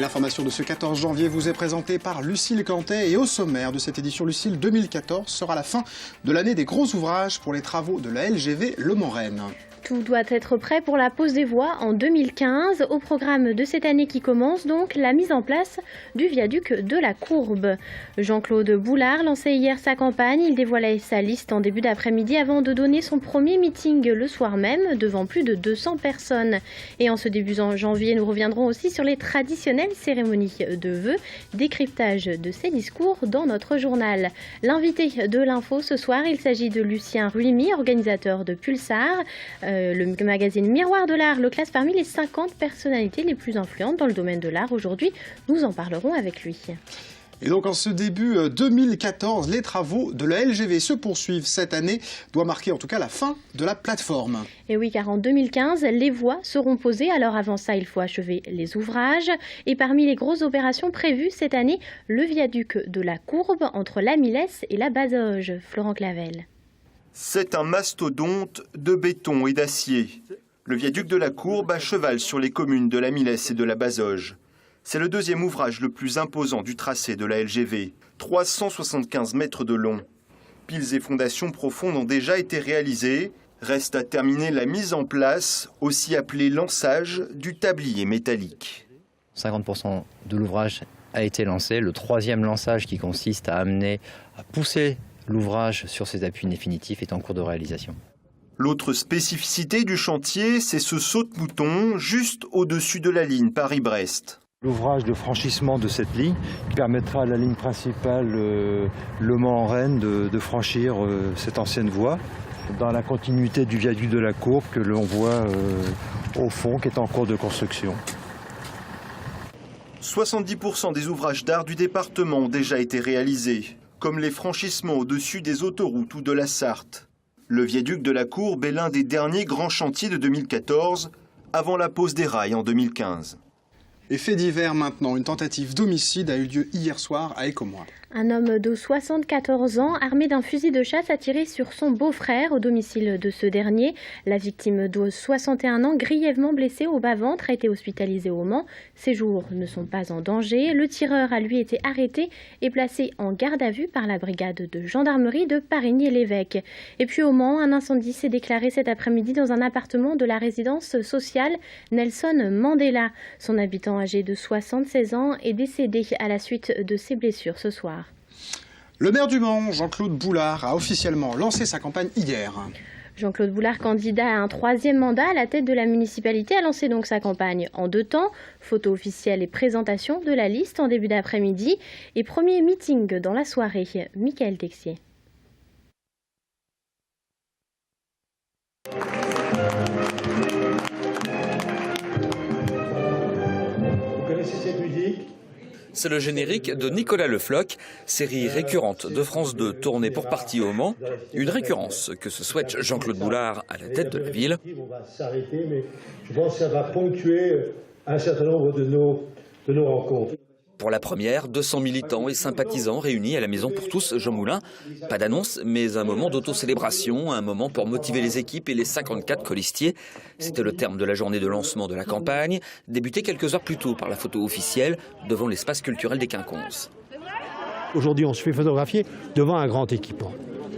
Et l'information de ce 14 janvier vous est présentée par Lucille Cantet. Et au sommaire de cette édition, Lucille, 2014 sera la fin de l'année des gros ouvrages pour les travaux de la LGV Le Mans-Rennes. Tout doit être prêt pour la pose des voies en 2015. Au programme de cette année qui commence donc la mise en place du viaduc de la Courbe. Jean-Claude Boulard lançait hier sa campagne. Il dévoilait sa liste en début d'après-midi avant de donner son premier meeting le soir même devant plus de 200 personnes. Et en ce début de janvier, nous reviendrons aussi sur les traditionnelles cérémonies de vœux. Décryptage de ces discours dans notre journal. L'invité de l'info ce soir, il s'agit de Lucien Ruimi, organisateur de Pulsar. Le magazine Miroir de l'Art le classe parmi les 50 personnalités les plus influentes dans le domaine de l'art. Aujourd'hui, nous en parlerons avec lui. Et donc en ce début 2014, les travaux de la LGV se poursuivent. Cette année doit marquer en tout cas la fin de la plateforme. Et oui, car en 2015, les voies seront posées. Alors avant ça, il faut achever les ouvrages. Et parmi les grosses opérations prévues cette année, le viaduc de la Courbe entre la Milesse et la Bazoge. Florent Clavel. C'est un mastodonte de béton et d'acier. Le viaduc de la Courbe à cheval sur les communes de la Milesse et de la Bazoge. C'est le deuxième ouvrage le plus imposant du tracé de la LGV. 375 mètres de long. Piles et fondations profondes ont déjà été réalisées. Reste à terminer la mise en place, aussi appelée lançage, du tablier métallique. 50% de l'ouvrage a été lancé. Le troisième lançage qui consiste à pousser l'ouvrage sur ses appuis définitifs est en cours de réalisation. L'autre spécificité du chantier, c'est ce saute-mouton juste au-dessus de la ligne Paris-Brest. L'ouvrage de franchissement de cette ligne permettra à la ligne principale Le Mans-Rennes de franchir cette ancienne voie dans la continuité du viaduc de la Courbe que l'on voit au fond qui est en cours de construction. 70% des ouvrages d'art du département ont déjà été réalisés, comme les franchissements au-dessus des autoroutes ou de la Sarthe. Le viaduc de la Courbe est l'un des derniers grands chantiers de 2014, avant la pose des rails en 2015. Et fait divers maintenant, une tentative d'homicide a eu lieu hier soir à Écomois. Un homme de 74 ans, armé d'un fusil de chasse, a tiré sur son beau-frère au domicile de ce dernier. La victime de 61 ans, grièvement blessée au bas-ventre, a été hospitalisée au Mans. Ses jours ne sont pas en danger. Le tireur a lui été arrêté et placé en garde à vue par la brigade de gendarmerie de Parigny-l'Évêque. Et puis au Mans, un incendie s'est déclaré cet après-midi dans un appartement de la résidence sociale Nelson Mandela. Son habitant âgé de 76 ans est décédé à la suite de ses blessures ce soir. Le maire du Mans, Jean-Claude Boulard, a officiellement lancé sa campagne hier. Jean-Claude Boulard, candidat à un troisième mandat à la tête de la municipalité, a lancé donc sa campagne en 2 temps. Photo officielle et présentation de la liste en début d'après-midi. Et premier meeting dans la soirée. Michael Texier. Vous connaissez cette musique ? C'est le générique de Nicolas Le Floch, série récurrente de France 2 tournée pour partie au Mans. Une récurrence que se souhaite Jean-Claude Boulard à la tête de la ville. On va s'arrêter, mais je pense que ça va ponctuer un certain nombre de nos rencontres. Pour la première, 200 militants et sympathisants réunis à la Maison pour tous Jean Moulin. Pas d'annonce, mais un moment d'autocélébration, un moment pour motiver les équipes et les 54 colistiers. C'était le terme de la journée de lancement de la campagne, débutée quelques heures plus tôt par la photo officielle devant l'espace culturel des Quinconces. Aujourd'hui, on se fait photographier devant un grand équipement.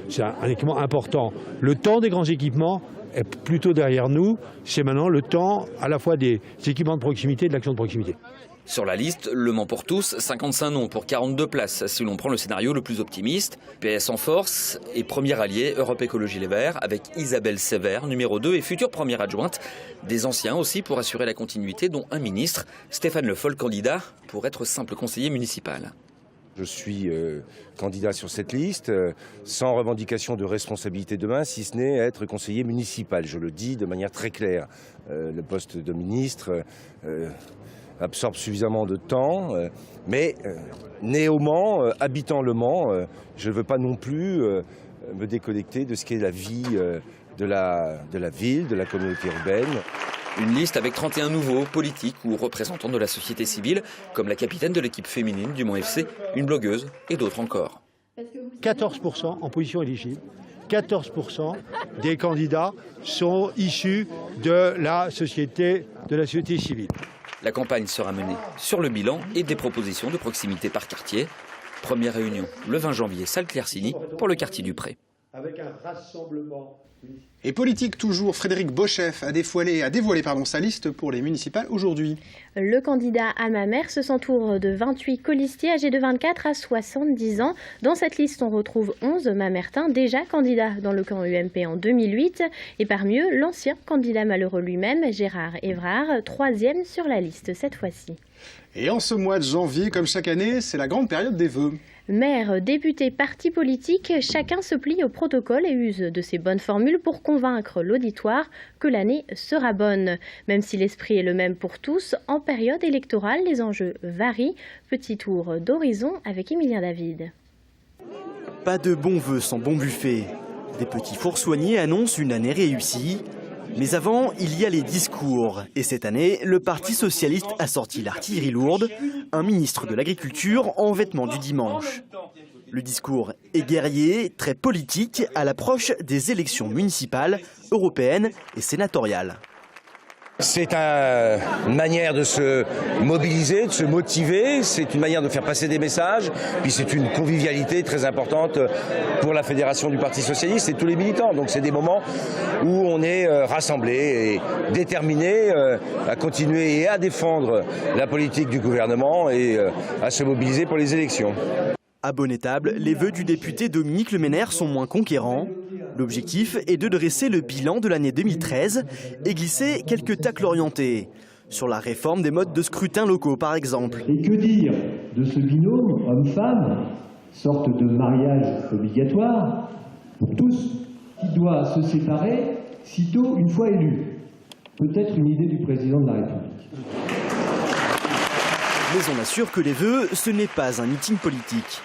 C'est un équipement important. Le temps des grands équipements est plutôt derrière nous. C'est maintenant le temps à la fois des équipements de proximité et de l'action de proximité. Sur la liste, Le Mans pour tous, 55 noms pour 42 places, si l'on prend le scénario le plus optimiste. PS en force et premier allié, Europe Écologie Les Verts, avec Isabelle Sévère, numéro 2 et future première adjointe. Des anciens aussi pour assurer la continuité, dont un ministre, Stéphane Le Foll, candidat pour être simple conseiller municipal. Je suis candidat sur cette liste, sans revendication de responsabilité demain, si ce n'est être conseiller municipal. Je le dis de manière très claire. Le poste de ministre absorbe suffisamment de temps, mais né au Mans, habitant le Mans, je ne veux pas non plus me déconnecter de ce qu'est la vie de la ville, de la communauté urbaine. Une liste avec 31 nouveaux politiques ou représentants de la société civile, comme la capitaine de l'équipe féminine du Mans FC, une blogueuse et d'autres encore. 14% en position éligible. 14% des candidats sont issus de la société civile. La campagne sera menée sur le bilan et des propositions de proximité par quartier. Première réunion le 20 janvier, salle Claircigny, pour le quartier du Pré. Avec un rassemblement. Et politique toujours, Frédéric Beauchef a dévoilé sa liste pour les municipales aujourd'hui. Le candidat Alma Mers s'entoure de 28 colistiers âgés de 24 à 70 ans. Dans cette liste, on retrouve 11 Mamertins, déjà candidats dans le camp UMP en 2008. Et parmi eux, l'ancien candidat malheureux lui-même, Gérard Évrard, 3e sur la liste cette fois-ci. Et en ce mois de janvier, comme chaque année, c'est la grande période des vœux. Maires, députés, partis politiques, chacun se plie au protocole et use de ses bonnes formules pour convaincre l'auditoire que l'année sera bonne. Même si l'esprit est le même pour tous, en période électorale, les enjeux varient. Petit tour d'horizon avec Emilien David. Pas de bons vœux sans bon buffet. Des petits fours soignés annoncent une année réussie. Mais avant, il y a les discours. Et cette année, le Parti socialiste a sorti l'artillerie lourde, un ministre de l'Agriculture en vêtements du dimanche. Le discours est guerrier, très politique, à l'approche des élections municipales, européennes et sénatoriales. C'est une manière de se mobiliser, de se motiver, c'est une manière de faire passer des messages, puis c'est une convivialité très importante pour la fédération du Parti socialiste et tous les militants. Donc c'est des moments où on est rassemblés et déterminés à continuer et à défendre la politique du gouvernement et à se mobiliser pour les élections. À Bonnet-Table, les vœux du député Dominique Leménaire sont moins conquérants. L'objectif est de dresser le bilan de l'année 2013 et glisser quelques tacles orientés. Sur la réforme des modes de scrutin locaux, par exemple. Et que dire de ce binôme homme-femme, sorte de mariage obligatoire pour tous, qui doit se séparer sitôt une fois élu? Peut-être une idée du président de la République. Mais on assure que les vœux, ce n'est pas un meeting politique.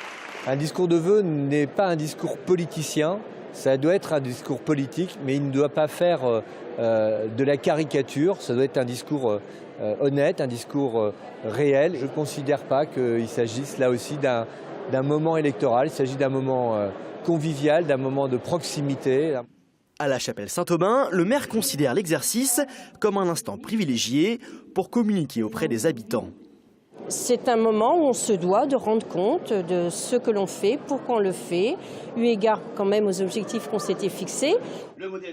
Un discours de vœux n'est pas un discours politicien, ça doit être un discours politique, mais il ne doit pas faire de la caricature, ça doit être un discours honnête, un discours réel. Je ne considère pas qu'il s'agisse là aussi d'un moment électoral, il s'agit d'un moment convivial, d'un moment de proximité. À la chapelle Saint-Aubin, le maire considère l'exercice comme un instant privilégié pour communiquer auprès des habitants. C'est un moment où on se doit de rendre compte de ce que l'on fait, pourquoi on le fait, eu égard quand même aux objectifs qu'on s'était fixés.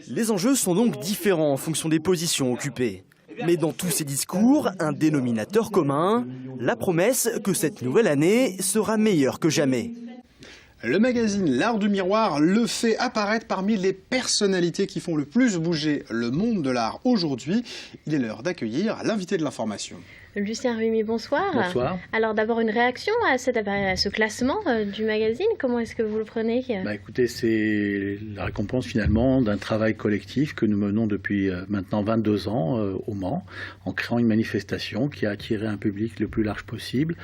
Les enjeux sont donc différents en fonction des positions occupées. Mais dans tous ces discours, un dénominateur commun, la promesse que cette nouvelle année sera meilleure que jamais. Le magazine L'Art du Miroir le fait apparaître parmi les personnalités qui font le plus bouger le monde de l'art aujourd'hui. Il est l'heure d'accueillir l'invité de l'information. Lucien Rumi, bonsoir. Bonsoir. Alors d'abord une réaction à ce classement du magazine, comment est-ce que vous le prenez? Écoutez, c'est la récompense finalement d'un travail collectif que nous menons depuis maintenant 22 ans au Mans, en créant une manifestation qui a attiré un public le plus large possible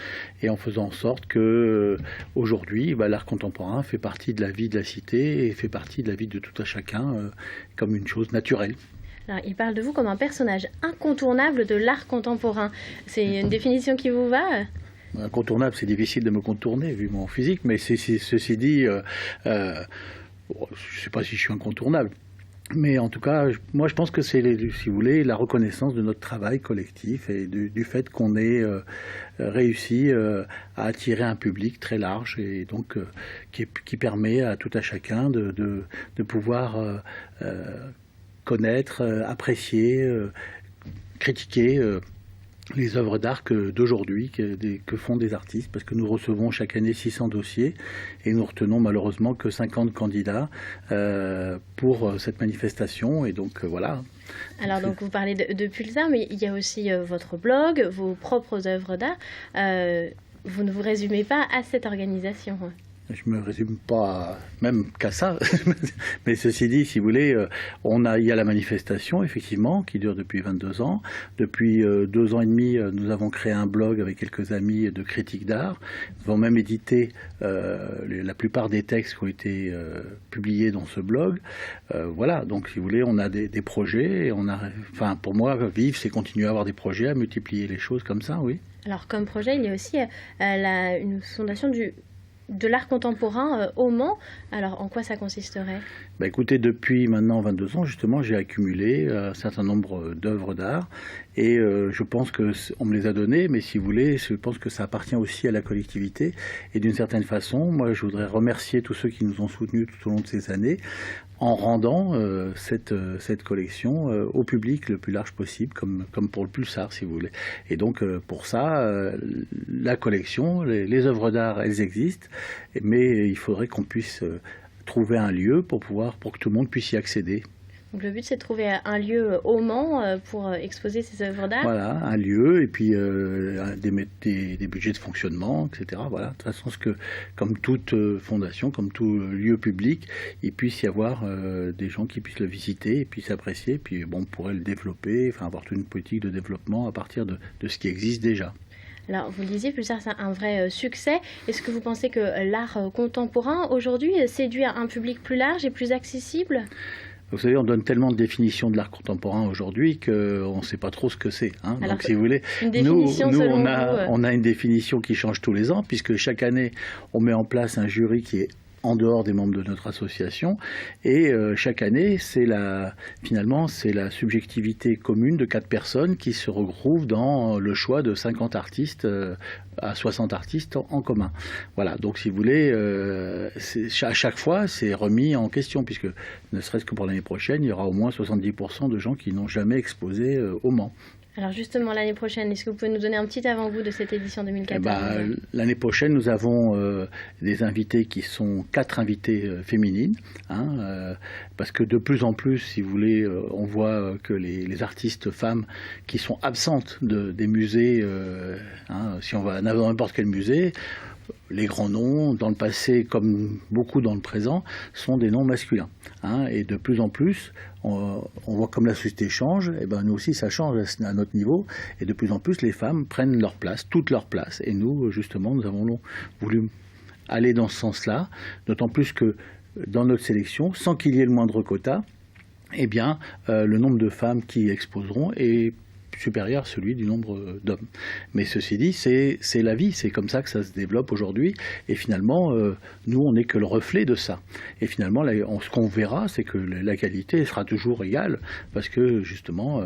et en faisant en sorte que aujourd'hui l'art contemporain fait partie de la vie de la cité et fait partie de la vie de tout un chacun comme une chose naturelle. Alors, il parle de vous comme un personnage incontournable de l'art contemporain. C'est une définition qui vous va? Incontournable, c'est difficile de me contourner vu mon physique, mais ceci dit, je ne sais pas si je suis incontournable. Mais en tout cas, moi je pense que c'est, si vous voulez, la reconnaissance de notre travail collectif et du fait qu'on ait réussi à attirer un public très large et donc qui permet à tout à chacun de pouvoir connaître, apprécier, critiquer les œuvres d'art d'aujourd'hui que font des artistes, parce que nous recevons chaque année 600 dossiers et nous retenons malheureusement que 50 candidats pour cette manifestation et donc voilà. Alors donc vous parlez de Pulsar, mais il y a aussi votre blog, vos propres œuvres d'art. Vous ne vous résumez pas à cette organisation? Je ne me résume pas même qu'à ça, mais ceci dit, si vous voulez, il y a la manifestation, effectivement, qui dure depuis 22 ans. Depuis 2 ans et demi, nous avons créé un blog avec quelques amis de critiques d'art. Nous avons même édité la plupart des textes qui ont été publiés dans ce blog. Voilà, donc si vous voulez, on a des projets. Et pour moi, vivre, c'est continuer à avoir des projets, à multiplier les choses comme ça, oui. Alors comme projet, il y a aussi une fondation de l'art contemporain au Mans. Alors, en quoi ça consisterait ? Écoutez, depuis maintenant 22 ans, justement, j'ai accumulé un certain nombre d'œuvres d'art et je pense qu'on me les a données, mais si vous voulez, je pense que ça appartient aussi à la collectivité. Et d'une certaine façon, moi, je voudrais remercier tous ceux qui nous ont soutenus tout au long de ces années en rendant cette collection au public le plus large possible, comme pour le Pulsar, si vous voulez. Et donc, pour ça, la collection, les œuvres d'art, elles existent, mais il faudrait qu'on puisse trouver un lieu pour que tout le monde puisse y accéder. Donc le but, c'est de trouver un lieu au Mans pour exposer ces œuvres d'art. Voilà, un lieu et puis des budgets de fonctionnement, etc. Voilà, de toute façon, comme toute fondation, comme tout lieu public, il puisse y avoir des gens qui puissent le visiter et puis s'apprécier. Puis on pourrait le développer, avoir toute une politique de développement à partir de ce qui existe déjà. Alors, vous le disiez, Pulsar, c'est un vrai succès. Est-ce que vous pensez que l'art contemporain, aujourd'hui, séduit un public plus large et plus accessible ? Vous savez, on donne tellement de définitions de l'art contemporain aujourd'hui qu'on ne sait pas trop ce que c'est. Alors, donc, si vous voulez, nous on a une définition qui change tous les ans, puisque chaque année, on met en place un jury qui est en dehors des membres de notre association. Et chaque année, finalement, c'est la subjectivité commune de 4 personnes qui se regroupent dans le choix de 50 artistes à 60 artistes en commun. Voilà, donc si vous voulez, à chaque fois, c'est remis en question, puisque ne serait-ce que pour l'année prochaine, il y aura au moins 70% de gens qui n'ont jamais exposé au Mans. Alors justement, l'année prochaine, est-ce que vous pouvez nous donner un petit avant-goût de cette édition 2014 ? L'année prochaine, nous avons des invités qui sont 4 invités féminines, parce que de plus en plus, si vous voulez, on voit que les artistes femmes qui sont absentes des musées, si on va dans n'importe quel musée, les grands noms, dans le passé comme beaucoup dans le présent, sont des noms masculins. Et de plus en plus, on voit comme la société change, et nous aussi ça change à notre niveau, et de plus en plus les femmes prennent leur place, toute leur place. Et nous, justement, nous avons voulu aller dans ce sens-là, d'autant plus que dans notre sélection, sans qu'il y ait le moindre quota, le nombre de femmes qui exposeront est supérieur à celui du nombre d'hommes. Mais ceci dit, c'est la vie, c'est comme ça que ça se développe aujourd'hui, et finalement, nous, on n'est que le reflet de ça. Et finalement, ce qu'on verra, c'est que la qualité sera toujours égale, parce que justement,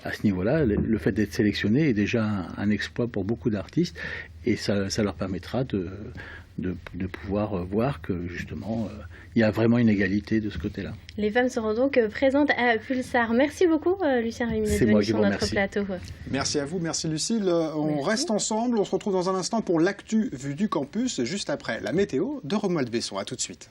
à ce niveau-là, le fait d'être sélectionné est déjà un exploit pour beaucoup d'artistes, et ça leur permettra de pouvoir voir que justement il y a vraiment une égalité de ce côté-là. Les femmes seront donc présentes à Pulsar. Merci beaucoup Lucien Rémy d'être venu sur notre plateau. Merci à vous, merci Lucille. On reste ensemble, on se retrouve dans un instant pour l'actu vue du campus, juste après la météo de Romuald Besson. À tout de suite.